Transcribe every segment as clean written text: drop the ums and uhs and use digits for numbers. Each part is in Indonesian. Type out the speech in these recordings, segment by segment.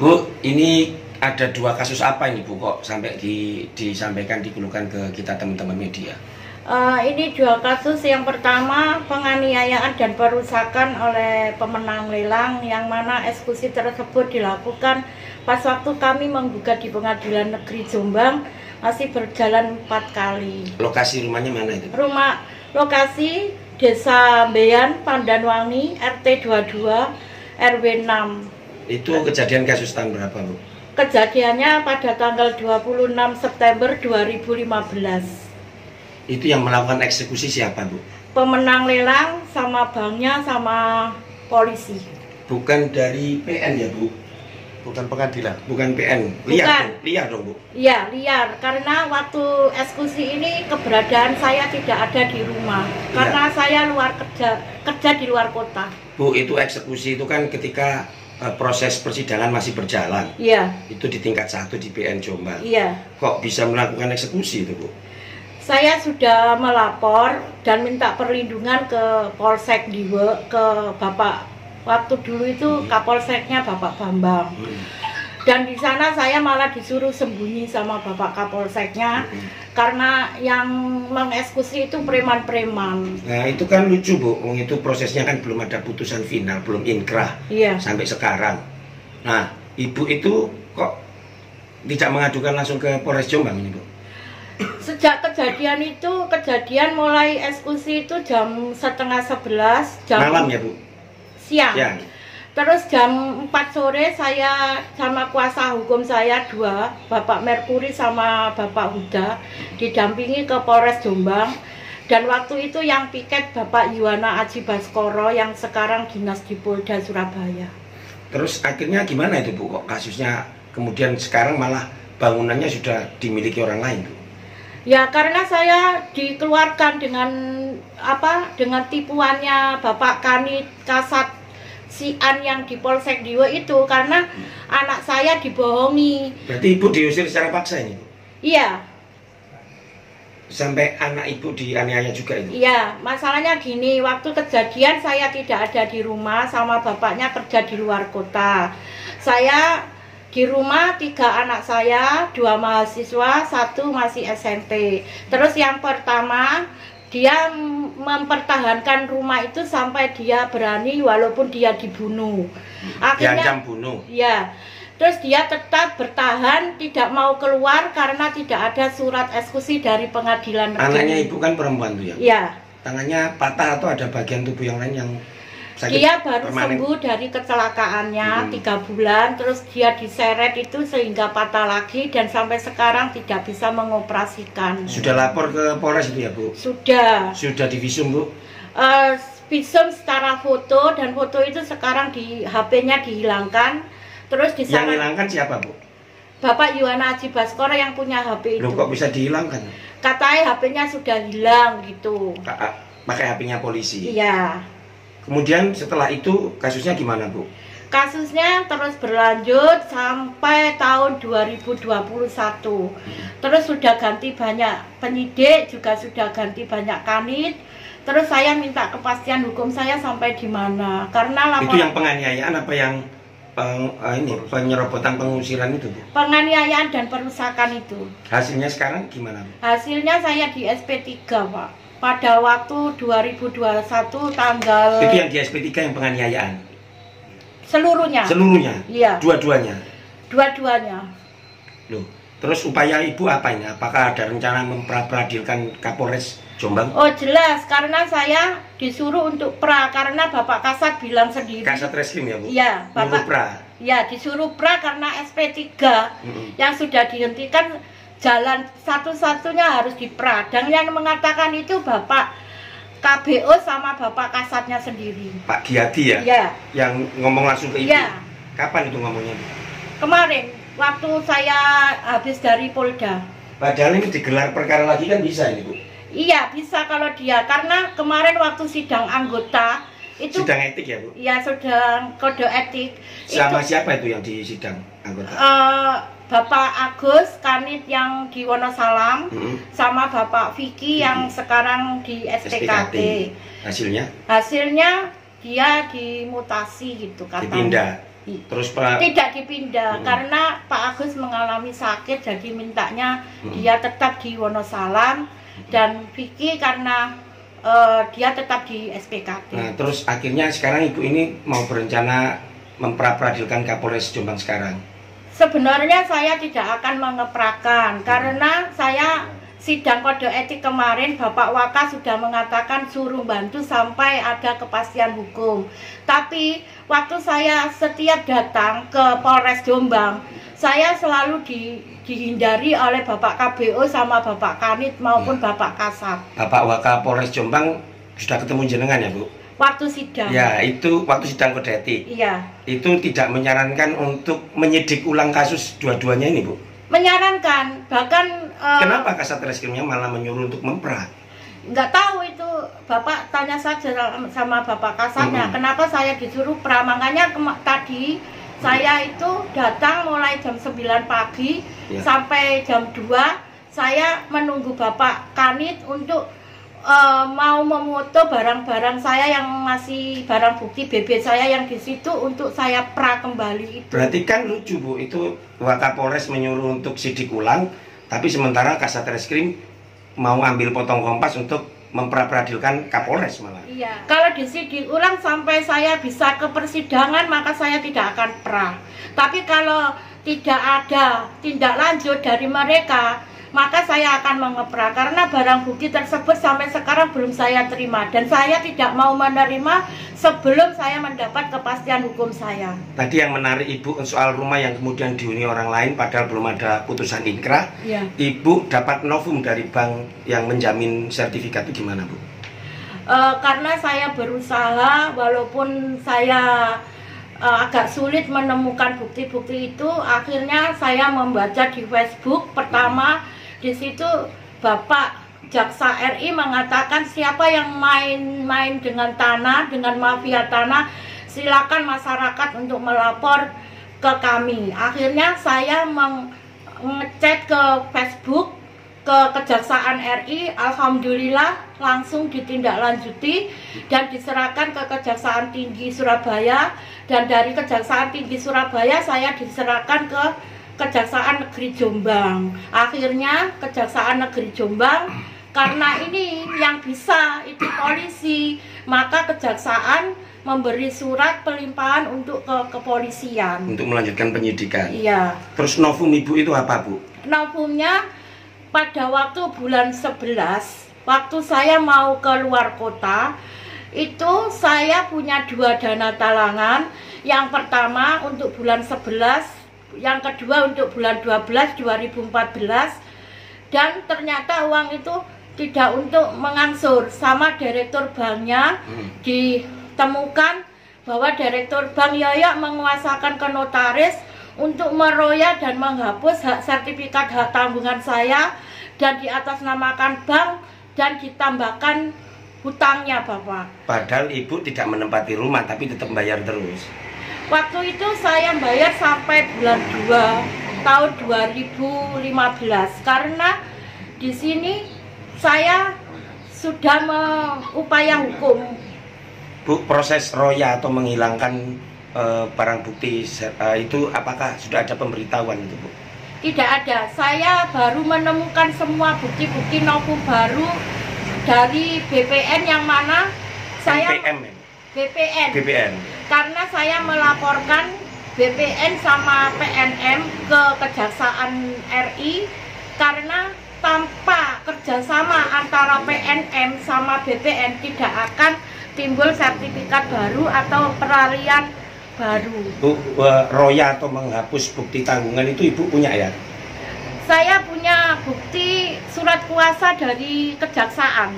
Bu, ini ada 2 kasus apa ini Bu kok sampai disampaikan, dikeluhkan ke kita teman-teman media? Ini 2 kasus. Yang pertama penganiayaan dan perusakan oleh pemenang lelang, yang mana eksekusi tersebut dilakukan pas waktu kami menggugat di Pengadilan Negeri Jombang, masih berjalan 4 kali. Lokasi rumahnya mana itu? Lokasi Desa Beyan, Pandanwangi, RT 22, RW 6. Itu kejadian kasus tahun berapa Bu? Kejadiannya pada tanggal 26 September 2015. Itu yang melakukan eksekusi siapa Bu? Pemenang lelang sama banknya sama polisi. Bukan dari PN ya Bu? Bukan pengadilan? Bukan PN, liar dong Bu? Iya, liar. Karena waktu eksekusi ini keberadaan saya tidak ada di rumah. Karena saya kerja di luar kota. Bu, itu eksekusi itu kan ketika proses persidangan masih berjalan. Iya. Itu di tingkat 1 di PN Jombang. Iya. Kok bisa melakukan eksekusi itu Bu? Saya sudah melapor dan minta perlindungan ke Polsek Diwe, ke Bapak, waktu dulu itu Kapolseknya Bapak Bambang. Dan di sana saya malah disuruh sembunyi sama Bapak Kapolseknya, karena yang mengeksekusi itu preman-preman. Nah itu kan lucu Bu, itu prosesnya kan belum ada putusan final, belum inkrah sampai sekarang. Nah Ibu itu kok tidak mengadukan langsung ke Polres Jombang ini Bu? Sejak kejadian mulai eksekusi itu jam 10:30, jam malam ya Bu? Siang. Ya. Terus jam 4 sore saya sama kuasa hukum saya 2, Bapak Merkuri sama Bapak Huda, didampingi ke Polres Jombang. Dan waktu itu yang piket Bapak Yuwana Aji Baskoro yang sekarang dinas di Polda Surabaya. Terus akhirnya gimana itu Bu? Kok kasusnya kemudian sekarang malah bangunannya sudah dimiliki orang lain Bu? Ya karena saya dikeluarkan dengan tipuannya Bapak Kanit Kasat Sian yang di Polsek Diwe itu, karena anak saya dibohongi. Berarti Ibu diusir secara paksa ini Bu? Iya. Sampai anak Ibu dianiaya juga itu? Iya, masalahnya gini, waktu kejadian saya tidak ada di rumah, sama bapaknya kerja di luar kota. Saya di rumah 3 anak saya, 2 mahasiswa, 1 masih SMP. Terus yang pertama, dia mempertahankan rumah itu sampai dia berani walaupun dia dibunuh. Akhirnya diancam bunuh? Ya. Terus dia tetap bertahan, tidak mau keluar karena tidak ada surat eksekusi dari pengadilan negeri. Anaknya Ibu kan perempuan tuh ya? Iya. Tangannya patah atau ada bagian tubuh yang lain yang sakit? Dia baru sembuh dari kecelakaannya 3 bulan, terus dia diseret itu sehingga patah lagi dan sampai sekarang tidak bisa mengoperasikan. Sudah lapor ke Polres itu ya Bu? Sudah. Sudah divisum Bu? Visum secara foto, dan foto itu sekarang di HP-nya dihilangkan. Terus yang hilangkan siapa Bu? Bapak Yuwana Aji Baskoro yang punya HP itu. Loh kok bisa dihilangkan? Katanya HP-nya sudah hilang gitu. Pakai HP-nya polisi? Iya. Kemudian setelah itu kasusnya gimana Bu? Kasusnya terus berlanjut sampai tahun 2021. Terus sudah ganti banyak penyidik, juga sudah ganti banyak kanit. Terus saya minta kepastian hukum saya sampai di mana. Karena itu yang penganiayaan apa yang penyerobotan, pengusiran itu Bu? Penganiayaan dan perusakan itu. Hasilnya sekarang gimana Bu? Hasilnya saya di SP3 Pak. Pada waktu 2021 tanggal... Itu yang di SP3 yang penganiayaan? Seluruhnya. Seluruhnya? Iya. Dua-duanya? Dua-duanya. Loh, terus upaya Ibu apa ini? Apakah ada rencana memperadilkan Kapolres Jombang? Oh jelas, karena saya disuruh untuk pra, karena Bapak Kasat bilang sendiri. Kasat Reskrim ya Bu? Iya, Bapak pra? Ya, disuruh pra karena SP3 yang sudah dihentikan, jalan satu-satunya harus dipra. Dan yang mengatakan itu Bapak KBO sama Bapak Kasatnya sendiri. Pak Giati ya? Iya. Yang ngomong langsung ke Ibu? Iya. Kapan itu ngomongnya? Kemarin, waktu saya habis dari Polda. Padahal ini digelar perkara lagi kan bisa ini Bu? Iya, bisa kalau dia. Karena kemarin waktu sidang anggota itu... Sidang etik ya Bu? Iya, sidang kode etik. Sama siapa itu yang di sidang anggota? Bapak Agus Kanit yang di Wonosalam, sama Bapak Vicky yang sekarang di SPKT. Hasilnya? Hasilnya dia dimutasi gitu katanya. Dipindah? Terus Pak tidak dipindah karena Pak Agus mengalami sakit, jadi mintanya dia tetap di Wonosalam dan Vicky karena dia tetap di SPKT. Nah, terus akhirnya sekarang ibu ini mau berencana memperadilan Kapolres Jombang sekarang. Sebenarnya saya tidak akan mengeprakan karena saya sidang kode etik kemarin Bapak Waka sudah mengatakan suruh bantu sampai ada kepastian hukum. Tapi waktu saya setiap datang ke Polres Jombang, saya selalu dihindari oleh Bapak KBO sama Bapak Kanit maupun Bapak Kasat. Bapak Waka Polres Jombang sudah ketemu jenengan ya Bu? Waktu sidang. Ya, itu waktu sidang kode etik. Iya. Itu tidak menyarankan untuk menyidik ulang kasus dua-duanya ini Bu? Menyarankan, bahkan kenapa Kasat Reskrimnya malah menyuruh untuk mempra? Nggak tahu itu, Bapak tanya saja sama Bapak Kasatnya, kenapa saya disuruh pra. Makanya tadi saya itu datang mulai jam 9 pagi sampai jam 2, saya menunggu Bapak Kanit untuk mau memoto barang-barang saya yang masih barang bukti BB saya yang di situ untuk saya pra kembali itu. Berarti kan lucu Bu, itu Wakapolres menyuruh untuk sidik ulang, tapi sementara Kasat Reskrim mau ambil potong kompas untuk memperadilkan Kapolres malah. Iya, kalau disidik ulang sampai saya bisa ke persidangan maka saya tidak akan pra. Tapi kalau tidak ada tindak lanjut dari mereka, maka saya akan mengepra karena barang bukti tersebut sampai sekarang belum saya terima dan saya tidak mau menerima sebelum saya mendapat kepastian hukum saya. Tadi yang menarik Ibu soal rumah yang kemudian dihuni orang lain padahal belum ada putusan inkrah. Ibu dapat novum dari bank yang menjamin sertifikat itu gimana Bu? Karena saya berusaha walaupun saya agak sulit menemukan bukti-bukti itu, akhirnya saya membaca di Facebook. Pertama di situ Bapak Jaksa RI mengatakan siapa yang main-main dengan tanah, dengan mafia tanah, silakan masyarakat untuk melapor ke kami. Akhirnya saya mengecek ke Facebook, ke Kejaksaan RI, alhamdulillah langsung ditindaklanjuti dan diserahkan ke Kejaksaan Tinggi Surabaya, dan dari Kejaksaan Tinggi Surabaya saya diserahkan ke Kejaksaan Negeri Jombang. Akhirnya Kejaksaan Negeri Jombang, karena ini yang bisa itu polisi, maka kejaksaan memberi surat pelimpahan untuk ke kepolisian untuk melanjutkan penyidikan. Iya. Terus novum Ibu itu apa Bu? Novumnya pada waktu bulan 11, waktu saya mau ke luar kota, itu saya punya 2 dana talangan. Yang pertama untuk bulan 11, yang kedua untuk bulan 12 2014, dan ternyata uang itu tidak untuk mengangsur. Sama direktur banknya ditemukan bahwa direktur bank Yoyo menguasakan ke notaris untuk meroya dan menghapus hak sertifikat hak tanggungan saya dan diatasnamakan bank dan ditambahkan hutangnya Bapak. Padahal Ibu tidak menempati rumah tapi tetap bayar terus. Waktu itu saya bayar sampai bulan 2 tahun 2015 karena di sini saya sudah mengupaya hukum. Bu, proses roya atau menghilangkan barang bukti itu apakah sudah ada pemberitahuan itu Bu? Tidak ada. Saya baru menemukan semua bukti-bukti novum baru dari BPN yang mana saya BPN. Karena saya melaporkan BPN sama PNM ke Kejaksaan RI karena tanpa kerjasama antara PNM sama BPN tidak akan timbul sertifikat baru atau peralihan baru. Bu, roya atau menghapus bukti tanggungan itu Ibu punya ya? Saya punya bukti surat kuasa dari Kejaksaan.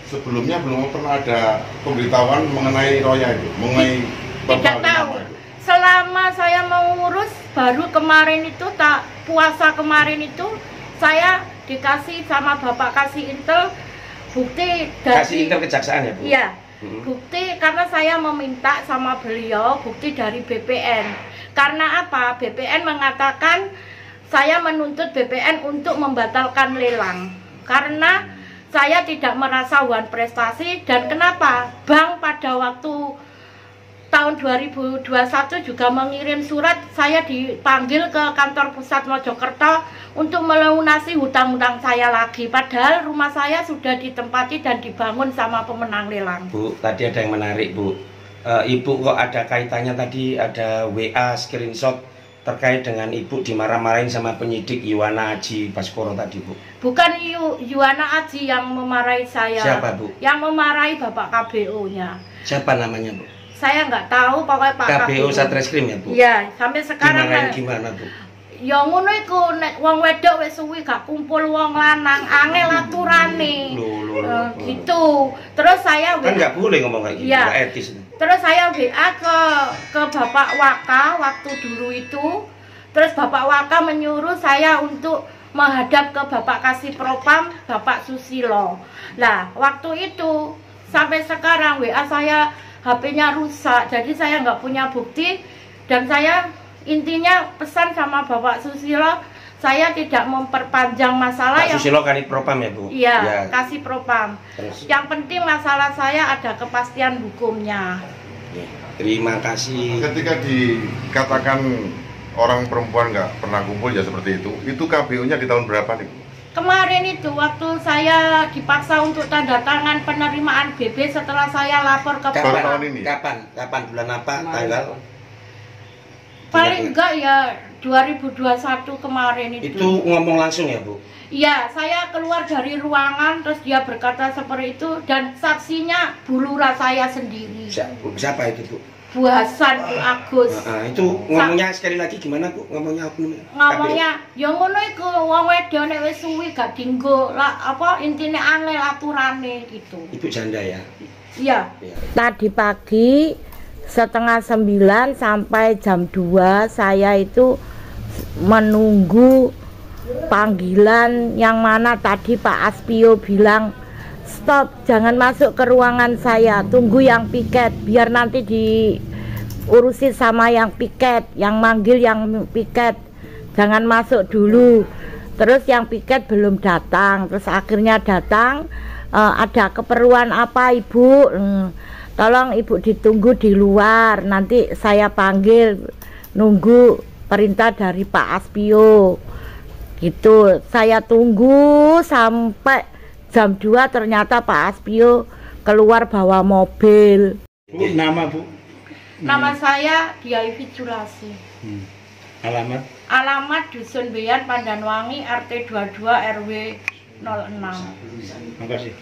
Sebelumnya belum pernah ada pemberitahuan mengenai roya itu, mengenai tidak tahu. Selama saya mengurus baru kemarin itu, tak puasa kemarin itu saya dikasih sama Bapak kasih intel bukti dari kasih intel Kejaksaan ya Bu? Iya. Bukti karena saya meminta sama beliau bukti dari BPN. Karena apa? BPN mengatakan saya menuntut BPN untuk membatalkan lelang karena saya tidak merasa wan prestasi. Dan kenapa? Bank pada waktu tahun 2021 juga mengirim surat, saya dipanggil ke kantor pusat Mojokerto untuk melunasi hutang-hutang saya lagi. Padahal rumah saya sudah ditempati dan dibangun sama pemenang lelang. Bu, tadi ada yang menarik, Bu. Ibu kok ada kaitannya tadi, ada WA screenshot terkait dengan Ibu dimarah-marahin sama penyidik Yuwana Aji Baskoro tadi, Bu. Bukan Yuwana Aji yang memarahi saya. Siapa, Bu? Yang memarahi Bapak KBO-nya. Siapa namanya, Bu? Saya nggak tahu, pokoknya Pak KBO Satreskrim ya, Bu? Iya, sampai sekarang gimana, Bu? Ya ngono iku, nek wong wedok wis suwi gak kumpul wong lanang, angel aturane. Gitu. Terus saya kan nggak boleh ngomong kayak gitu, nggak etis. Terus saya WA ke Bapak Waka waktu dulu itu. Terus Bapak Waka menyuruh saya untuk menghadap ke Bapak Kasih Propam, Bapak Susilo. Nah, waktu itu sampai sekarang WA saya HP-nya rusak, jadi saya nggak punya bukti dan saya intinya pesan sama Bapak Susilo, saya tidak memperpanjang masalah. Pak Susilo Kasih Propam ya, Bu? Iya, ya. Kasih Propam. Terus. Yang penting masalah saya ada kepastian hukumnya. Terima kasih. Ketika dikatakan orang perempuan nggak pernah kumpul ya seperti itu KBU-nya di tahun berapa nih, Bu? Kemarin itu waktu saya dipaksa untuk tanda tangan penerimaan BB setelah saya lapor ke tahun ini. Kapan bulan apa? Tanggal? Paling enggak ya 2021 kemarin itu. Itu ngomong langsung ya, Bu? Iya, saya keluar dari ruangan terus dia berkata seperti itu dan saksinya Bu Lurah saya sendiri. Siapa itu, Bu? Bu Hasan, Bu Agus. Itu ngomongnya sekali lagi gimana, Bu? Ngomongnya ya ngono iku wong wedok nek wis suwi gak dinggo lah apa intine angel aturane gitu. Ibu janda ya? Iya. Tadi pagi 8:30 sampai jam 2 saya itu menunggu panggilan yang mana tadi Pak Aspio bilang stop, jangan masuk ke ruangan saya, tunggu yang piket biar nanti diurusin sama yang piket, yang manggil yang piket, jangan masuk dulu. Terus yang piket belum datang, terus akhirnya datang, ada keperluan apa Ibu? Tolong Ibu ditunggu di luar, nanti saya panggil, nunggu perintah dari Pak Aspio gitu. Saya tunggu sampai jam 2 ternyata Pak Aspio keluar bawa mobil. Bu, nama Bu? Nama saya Diai Fitsulasi. Alamat? Alamat Dusun Beyan, Pandanwangi, RT 22 RW 06. Makasih.